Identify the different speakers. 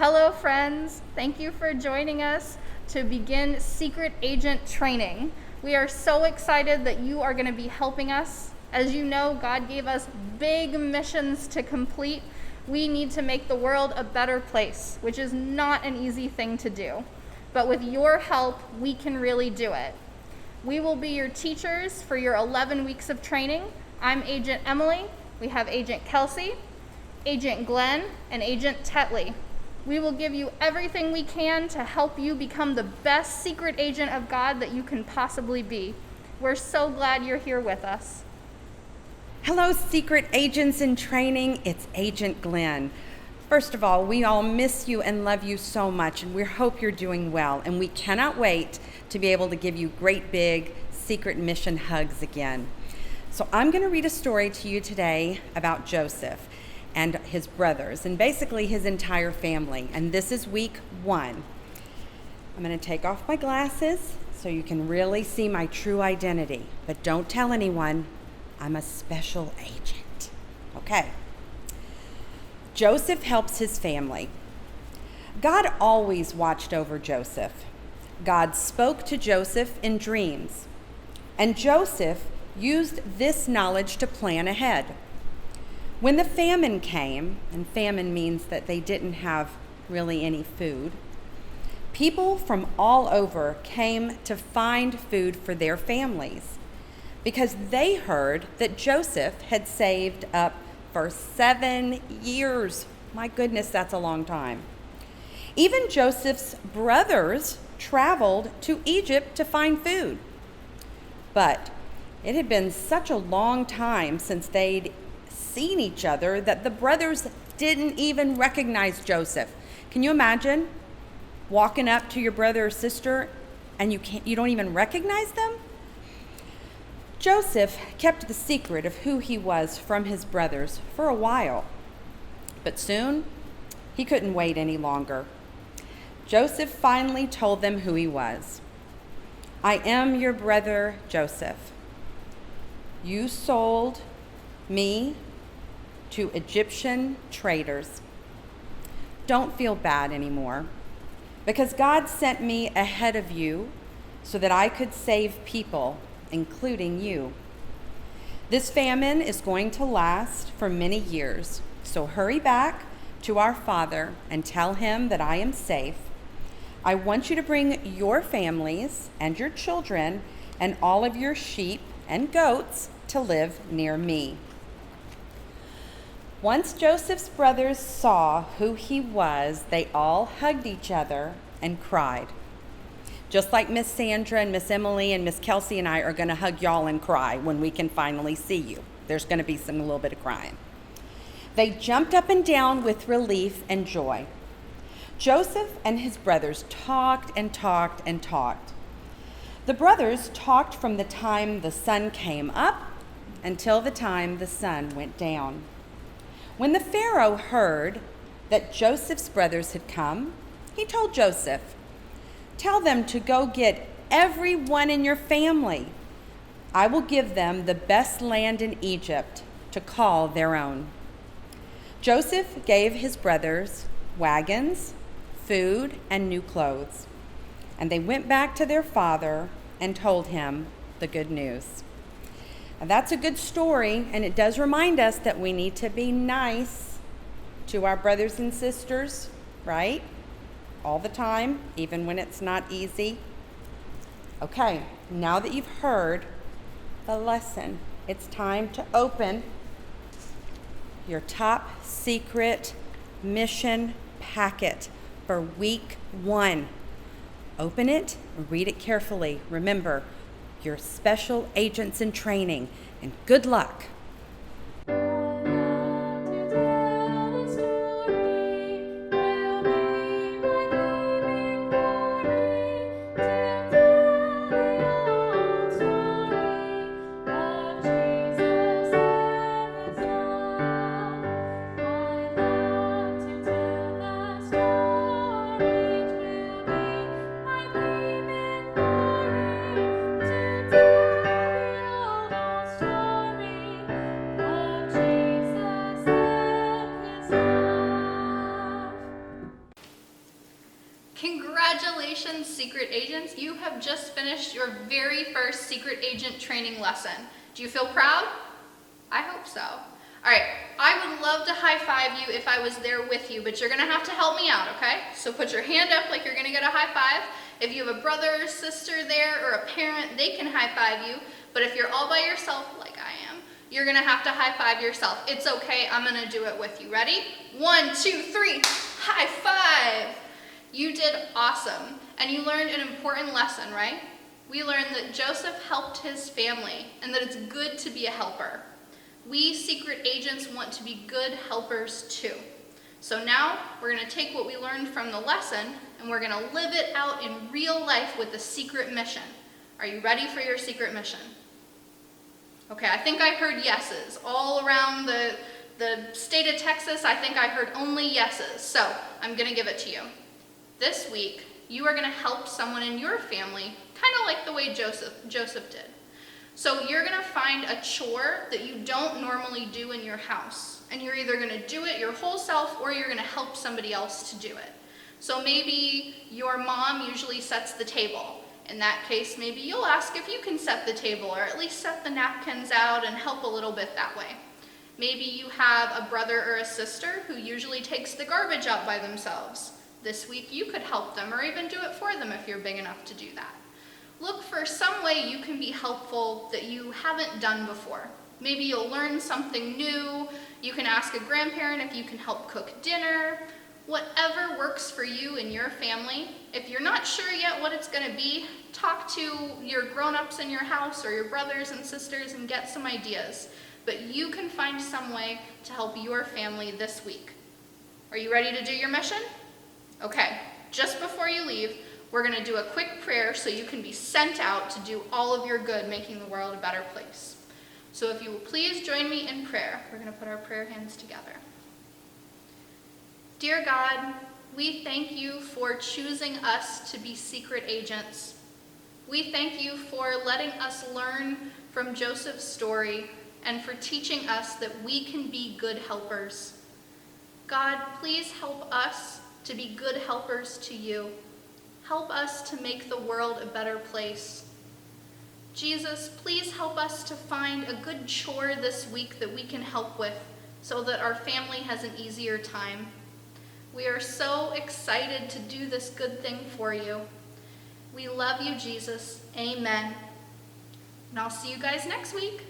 Speaker 1: Hello, friends. Thank you for joining us to begin Secret Agent Training. We are so excited that you are going to be helping us. As you know, God gave us big missions to complete. We need to make the world a better place, which is not an easy thing to do. But with your help, we can really do it. We will be your teachers for your 11 weeks of training. I'm Agent Emily. We have Agent Kelsey, Agent Glenn, and Agent Tetley. We will give you everything we can to help you become the best secret agent of God that you can possibly be. We're so glad you're here with us.
Speaker 2: Hello, secret agents in training. It's Agent Glenn. First of all, we all miss you and love you so much, and we hope you're doing well. And we cannot wait to be able to give you great big secret mission hugs again. So I'm going to read a story to you today about Joseph and his brothers, and basically his entire family. And this is week 1. I'm going to take off my glasses so you can really see my true identity. But don't tell anyone, I'm a special agent. Okay. Joseph helps his family. God always watched over Joseph. God spoke to Joseph in dreams, and Joseph used this knowledge to plan ahead. When the famine came, and famine means that they didn't have really any food, people from all over came to find food for their families because they heard that Joseph had saved up for 7 years. My goodness, that's a long time. Even Joseph's brothers traveled to Egypt to find food. But it had been such a long time since they'd seen each other that the brothers didn't even recognize Joseph. Can you imagine walking up to your brother or sister and you don't even recognize them? Joseph kept the secret of who he was from his brothers for a while, but soon he couldn't wait any longer. Joseph finally told them who he was. I am your brother Joseph. You sold me to Egyptian traders. Don't feel bad anymore, because God sent me ahead of you so that I could save people, including you. This famine is going to last for many years, so hurry back to our father and tell him that I am safe. I want you to bring your families and your children and all of your sheep and goats to live near me. Once Joseph's brothers saw who he was, they all hugged each other and cried. Just like Miss Sandra and Miss Emily and Miss Kelsey and I are going to hug y'all and cry when we can finally see you. There's going to be a little bit of crying. They jumped up and down with relief and joy. Joseph and his brothers talked and talked and talked. The brothers talked from the time the sun came up until the time the sun went down. When the Pharaoh heard that Joseph's brothers had come, he told Joseph, tell them to go get everyone in your family. I will give them the best land in Egypt to call their own. Joseph gave his brothers wagons, food, and new clothes, and they went back to their father and told him the good news. Now, that's a good story, and it does remind us that we need to be nice to our brothers and sisters, right? All the time, even when it's not easy. Okay, now that you've heard the lesson, it's time to open your top secret mission packet for week 1. Open it and read it carefully. Remember, you're special agents in training, and good luck.
Speaker 1: just finished your very first secret agent training lesson. Do you feel proud? I hope so. All right, I would love to high five you if I was there with you, but you're gonna have to help me out, okay? So put your hand up like you're gonna get a high five. If you have a brother or sister there or a parent, they can high five you. But if you're all by yourself, like I am, you're gonna have to high five yourself. It's okay, I'm gonna do it with you. Ready? 1, 2, 3, high five. You did awesome, and you learned an important lesson, right? We learned that Joseph helped his family, and that it's good to be a helper. We secret agents want to be good helpers too. So now we're gonna take what we learned from the lesson, and we're gonna live it out in real life with a secret mission. Are you ready for your secret mission? Okay, I think I heard yeses. All around the state of Texas, I think I heard only yeses. So I'm gonna give it to you. This week, you are gonna help someone in your family, kind of like the way Joseph did. So you're gonna find a chore that you don't normally do in your house. And you're either gonna do it your whole self or you're gonna help somebody else to do it. So maybe your mom usually sets the table. In that case, maybe you'll ask if you can set the table or at least set the napkins out and help a little bit that way. Maybe you have a brother or a sister who usually takes the garbage out by themselves. This week you could help them or even do it for them if you're big enough to do that. Look for some way you can be helpful that you haven't done before. Maybe you'll learn something new. You can ask a grandparent if you can help cook dinner. Whatever works for you and your family. If you're not sure yet what it's going to be, talk to your grown-ups in your house or your brothers and sisters and get some ideas. But you can find some way to help your family this week. Are you ready to do your mission? Okay, just before you leave, we're going to do a quick prayer so you can be sent out to do all of your good, making the world a better place. So if you will please join me in prayer, we're going to put our prayer hands together. Dear God, we thank you for choosing us to be secret agents. We thank you for letting us learn from Joseph's story and for teaching us that we can be good helpers. God, please help us to be good helpers to you. Help us to make the world a better place. Jesus, please help us to find a good chore this week that we can help with so that our family has an easier time. We are so excited to do this good thing for you. We love you, Jesus. Amen. And I'll see you guys next week.